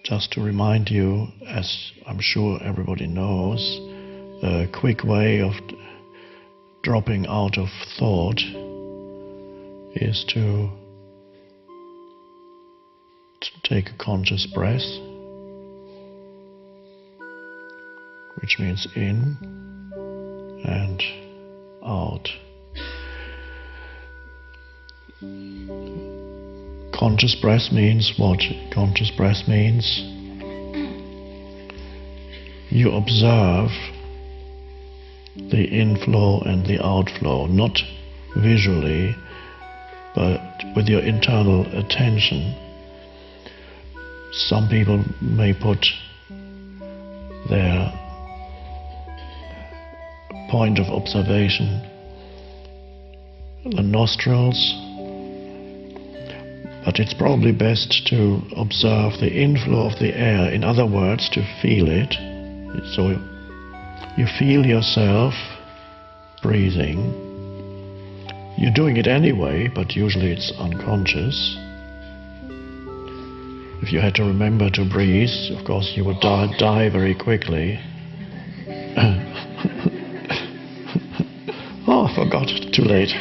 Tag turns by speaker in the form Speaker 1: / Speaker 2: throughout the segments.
Speaker 1: just to remind you, as I'm sure everybody knows, a quick way of dropping out of thought is to take a conscious breath, which means in and out. Conscious breath means what? Conscious breath means you observe the inflow and the outflow, not visually, but with your internal attention. Some people may put their point of observation the nostrils, but it's probably best to observe the inflow of the air, in other words, to feel it. So you feel yourself breathing. You're doing it anyway, but usually it's unconscious. If you had to remember to breathe, of course you would die very quickly. Oh, I forgot, too late.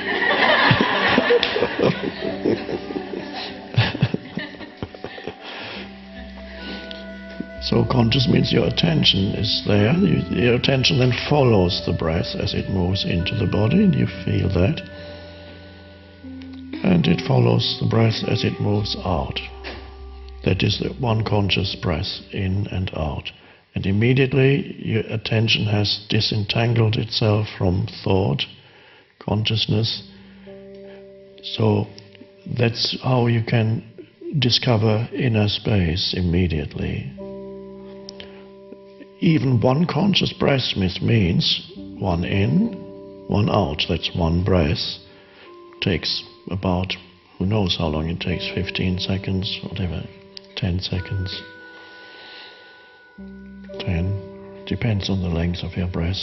Speaker 1: So conscious means your attention is there. Your attention then follows the breath as it moves into the body, and you feel that. And it follows the breath as it moves out. That is the one conscious breath, in and out. And immediately your attention has disentangled itself from thought, consciousness. So that's how you can discover inner space immediately. Even one conscious breath means one in, one out. That's one breath. Takes about, who knows how long it takes, 15 seconds, whatever, 10 seconds. 10. Depends on the length of your breath.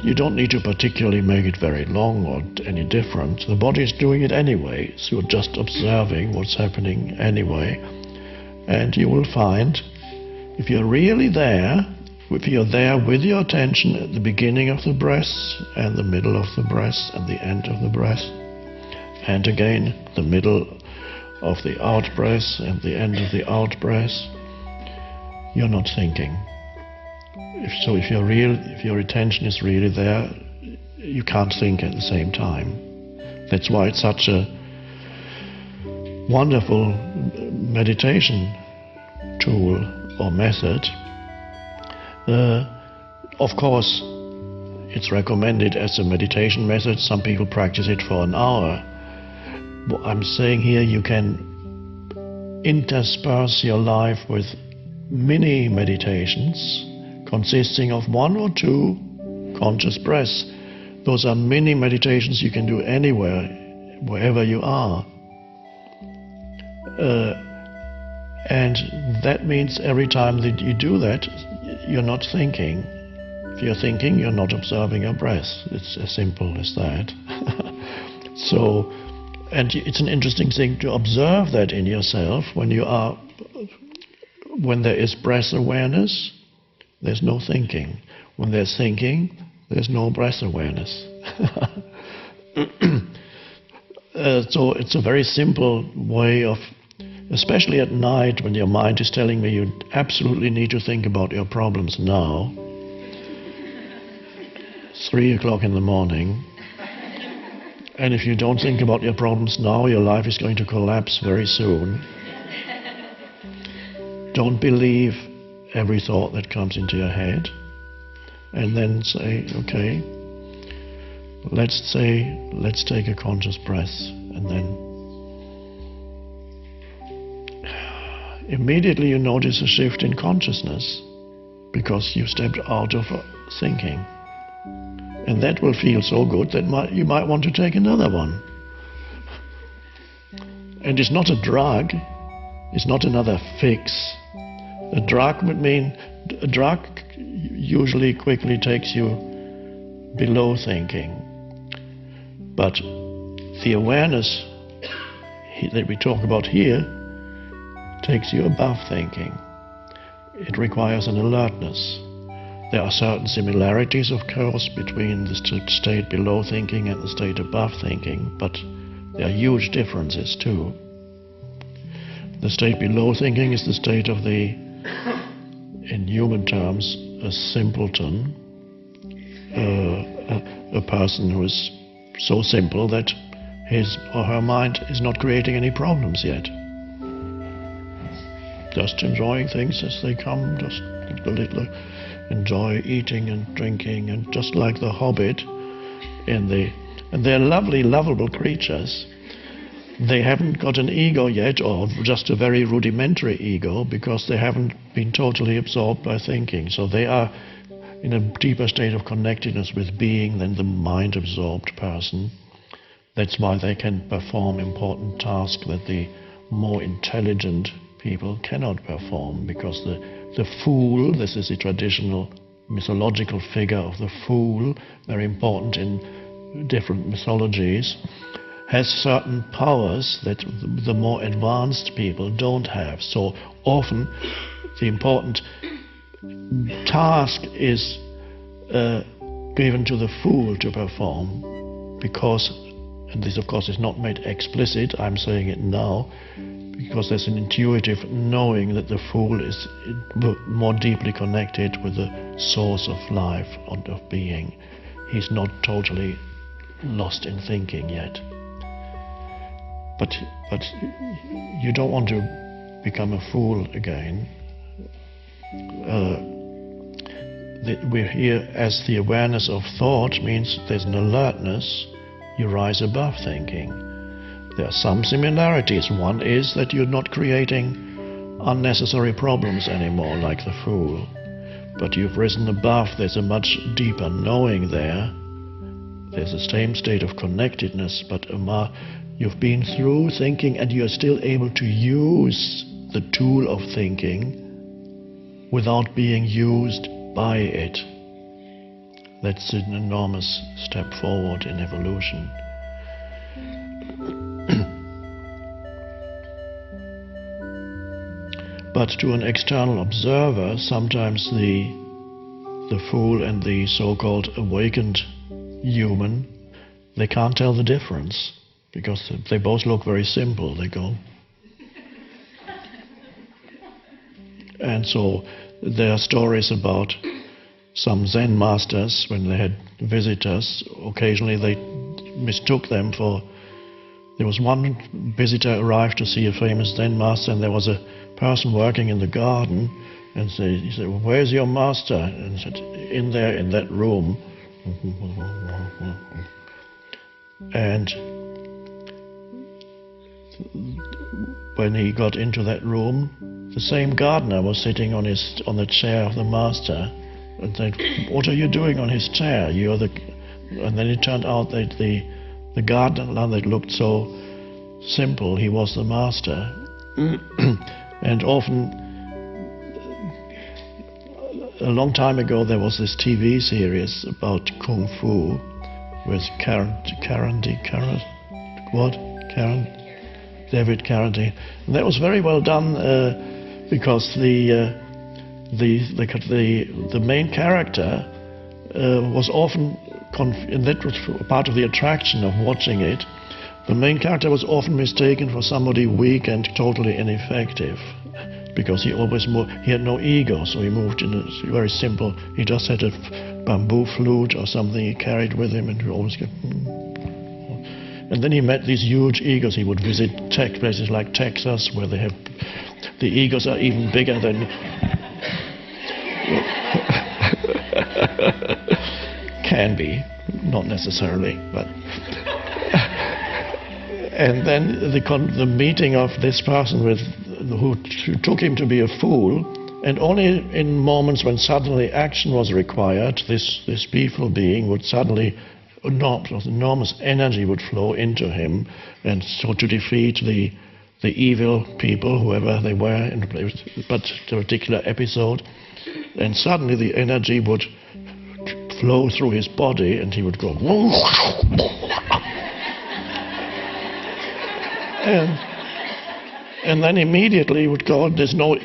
Speaker 1: You don't need to particularly make it very long or any different. The body is doing it anyway, so you're just observing what's happening anyway. And you will find, if you're really there, if you're there with your attention at the beginning of the breath and the middle of the breath and the end of the breath, and again the middle of the out breath and the end of the out breath, you're not thinking. If your attention is really there, you can't think at the same time. That's why it's such a wonderful meditation tool or method. Of course, it's recommended as a meditation method. Some people practice it for an hour. What I'm saying here, you can intersperse your life with mini meditations consisting of 1 or 2 conscious breaths. Those are mini meditations you can do anywhere, wherever you are. And that means every time that you do that, you're not thinking. If you're thinking, you're not observing your breath. It's as simple as that. So, and it's an interesting thing to observe that in yourself. When there is breath awareness, there's no thinking. When there's thinking, there's no breath awareness. So it's a very simple way of, especially at night when your mind is telling me you absolutely need to think about your problems now, 3 o'clock in the morning, and if you don't think about your problems now, your life is going to collapse very soon. Don't believe every thought that comes into your head, and then say, okay, let's take a conscious breath, and then immediately you notice a shift in consciousness because you stepped out of thinking. And that will feel so good that you might want to take another one. And it's not a drug, it's not another fix. A drug usually quickly takes you below thinking. But the awareness that we talk about here takes you above thinking. it requires an alertness. There are certain similarities, of course, between the state below thinking and the state above thinking, but there are huge differences too. The state below thinking is the state of the, in human terms, a simpleton, a person who is so simple that his or her mind is not creating any problems yet. Just enjoying things as they come, just a little enjoy eating and drinking, and just like the Hobbit, and they're lovely, lovable creatures. They haven't got an ego yet, or just a very rudimentary ego, because they haven't been totally absorbed by thinking. So they are in a deeper state of connectedness with being than the mind-absorbed person. That's why they can perform important tasks that the more intelligent people cannot perform, because the fool, this is the traditional mythological figure of the fool, very important in different mythologies, has certain powers that the more advanced people don't have. So often the important task is given to the fool to perform, because, and this of course is not made explicit, I'm saying it now, because there's an intuitive knowing that the fool is more deeply connected with the source of life and of being. He's not totally lost in thinking yet. But you don't want to become a fool again. We're here as the awareness of thought means there's an alertness, you rise above thinking. There are some similarities. One is that you're not creating unnecessary problems anymore like the fool. But you've risen above, there's a much deeper knowing there. There's the same state of connectedness, but you've been through thinking and you're still able to use the tool of thinking without being used by it. That's an enormous step forward in evolution. But to an external observer, sometimes the fool and the so-called awakened human, they can't tell the difference, because they both look very simple. They go. And so there are stories about some Zen masters, when they had visitors, occasionally they mistook them for... There was one visitor arrived to see a famous Zen master, and there was a person working in the garden, and he said, well, where's your master? And he said, in there, in that room. And when he got into that room, the same gardener was sitting on the chair of the master, and said, what are you doing on his chair? And then it turned out that the gardener that looked so simple, he was the master. And often, a long time ago, there was this TV series about Kung Fu with David Carradine. And that was very well done because the main character was often, and that was part of the attraction of watching it, the main character was often mistaken for somebody weak and totally ineffective, because he had no ego, so he moved in a very simple, he just had a bamboo flute or something he carried with him, and he always get... And then he met these huge egos. He would visit places like Texas, where they have, the egos are even bigger than... Can be, not necessarily, but... And then the meeting of this person who took him to be a fool, and only in moments when suddenly action was required, this peaceful being would suddenly, enormous energy would flow into him, and so to defeat the evil people, whoever they were, in the particular episode, and suddenly the energy would flow through his body, and he would go... And then immediately would go, there's no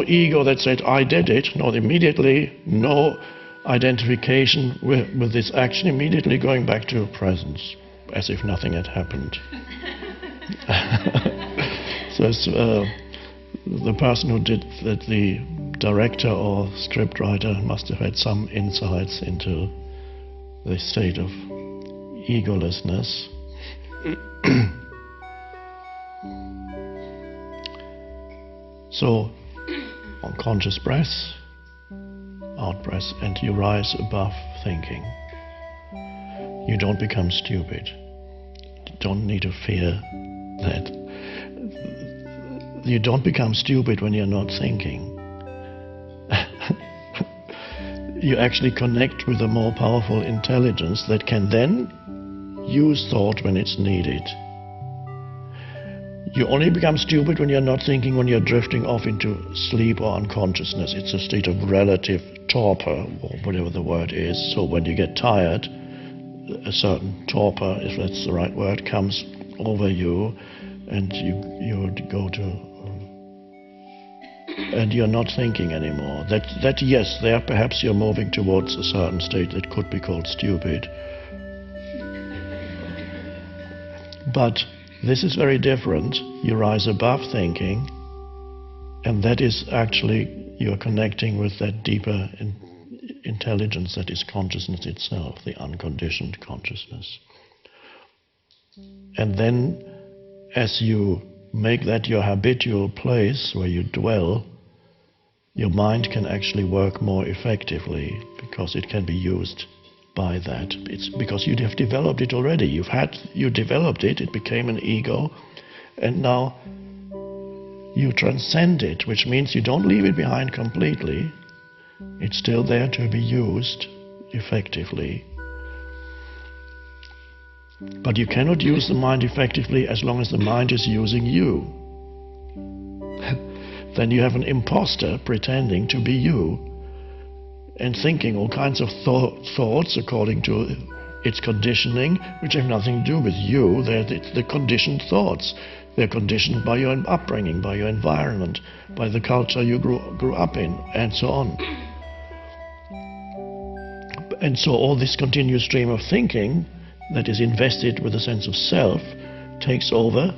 Speaker 1: ego that said, I did it. No, immediately, no identification with this action, immediately going back to presence, as if nothing had happened. So the person who did that, the director or scriptwriter, must have had some insights into the state of egolessness. So, on conscious breath, out breath, and you rise above thinking. You don't become stupid. You don't need to fear that. You don't become stupid when you're not thinking. You actually connect with a more powerful intelligence that can then use thought when it's needed. You only become stupid when you're not thinking, when you're drifting off into sleep or unconsciousness. It's a state of relative torpor, or whatever the word is. So when you get tired, a certain torpor, if that's the right word, comes over you, and you go to, and you're not thinking anymore. That yes, there perhaps you're moving towards a certain state that could be called stupid. But this is very different. You rise above thinking, and that is actually, you're connecting with that deeper intelligence that is consciousness itself, the unconditioned consciousness. And then, as you make that your habitual place where you dwell, your mind can actually work more effectively, because it can be used by that. It's because you have developed it already. You developed it, it became an ego, and now you transcend it, which means you don't leave it behind completely. It's still there to be used effectively. But you cannot use the mind effectively as long as the mind is using you. Then you have an imposter pretending to be you, and thinking all kinds of thoughts according to its conditioning, which have nothing to do with you. They're the conditioned thoughts. They're conditioned by your upbringing, by your environment, by the culture you grew up in, and so on. And so all this continuous stream of thinking that is invested with a sense of self takes over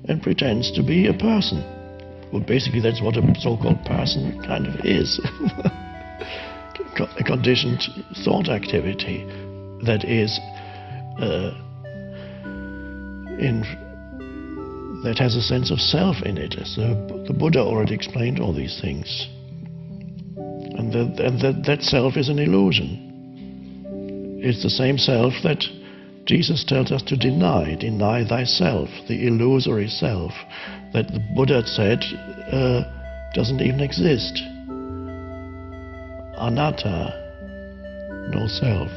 Speaker 1: and pretends to be a person. Well, basically that's what a so-called person kind of is. A conditioned thought activity that is that has a sense of self in it. As the Buddha already explained all these things. And that self is an illusion. It's the same self that Jesus tells us to deny thyself, the illusory self that the Buddha said doesn't even exist. Anatta, no self.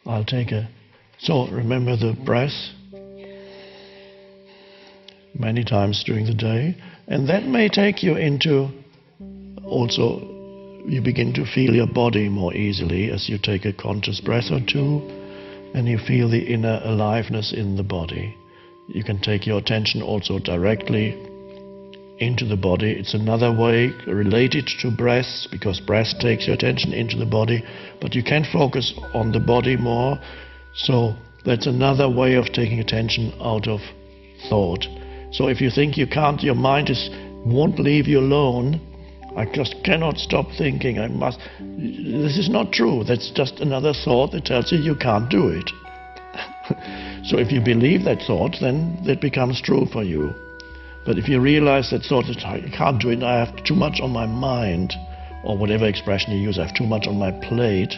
Speaker 1: I'll take so remember the breath many times during the day, and that may take you into also, you begin to feel your body more easily as you take a conscious breath or two, and you feel the inner aliveness in the body. You can take your attention also directly into the body. It's another way related to breath, because breath takes your attention into the body, but you can focus on the body more. So that's another way of taking attention out of thought. So if you think you can't, your mind won't leave you alone, I just cannot stop thinking, this is not true. That's just another thought that tells you can't do it. So if you believe that thought, then that becomes true for you. But if you realize that thought, that I can't do it, I have too much on my mind, or whatever expression you use, I have too much on my plate,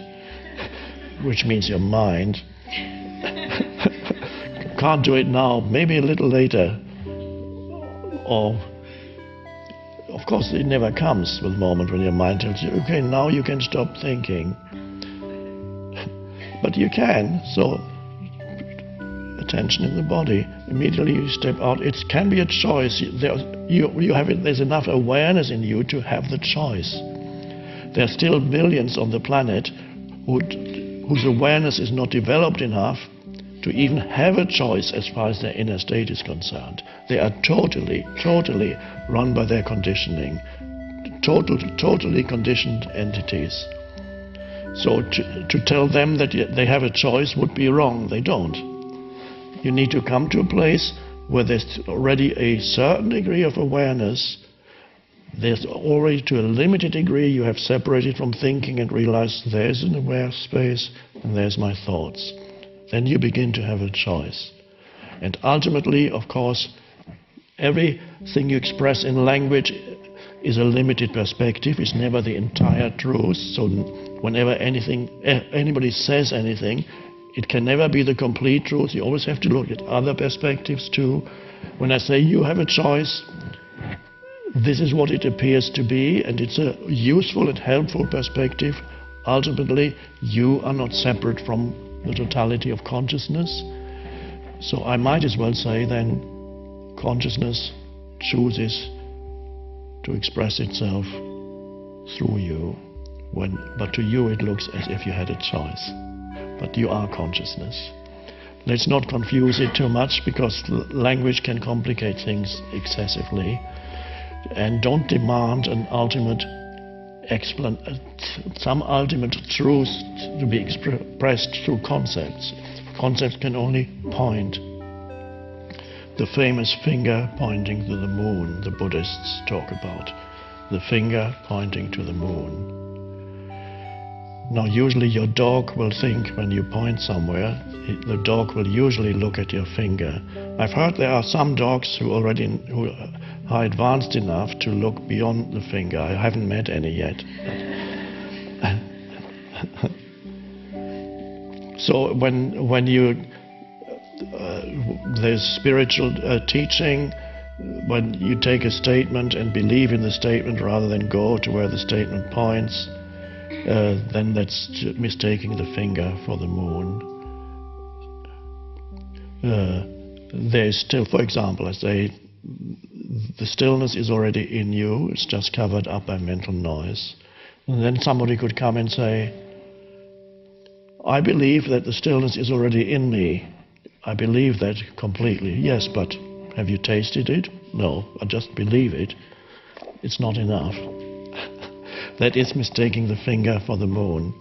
Speaker 1: which means your mind, can't do it now, maybe a little later. Or, of course, it never comes with a moment when your mind tells you, okay, now you can stop thinking. But you can, so tension in the body. Immediately you step out. It can be a choice. There's enough awareness in you to have the choice. There are still millions on the planet whose awareness is not developed enough to even have a choice as far as their inner state is concerned. They are totally run by their conditioning, totally conditioned entities. So to tell them that they have a choice would be wrong. They don't. You need to come to a place where there's already a certain degree of awareness. There's already, to a limited degree, you have separated from thinking and realized there's an aware space and there's my thoughts. Then you begin to have a choice. And ultimately, of course, everything you express in language is a limited perspective, is never the entire truth. So whenever anybody says anything, it can never be the complete truth. You always have to look at other perspectives too. When I say you have a choice, this is what it appears to be, and it's a useful and helpful perspective. Ultimately, you are not separate from the totality of consciousness. So I might as well say then, consciousness chooses to express itself through you, but to you it looks as if you had a choice. But you are consciousness. Let's not confuse it too much, because language can complicate things excessively. And don't demand an ultimate some ultimate truth to be expressed through concepts. Concepts can only point. The famous finger pointing to the moon, the Buddhists talk about. The finger pointing to the moon. Now usually your dog will think, when you point somewhere, the dog will usually look at your finger. I've heard there are some dogs who are advanced enough to look beyond the finger. I haven't met any yet. So when you there's spiritual teaching, when you take a statement and believe in the statement rather than go to where the statement points, then that's mistaking the finger for the moon. There's still, for example, I say, the stillness is already in you, it's just covered up by mental noise. And then somebody could come and say, I believe that the stillness is already in me. I believe that completely. Yes, but have you tasted it? No, I just believe it. It's not enough. That is mistaking the finger for the moon.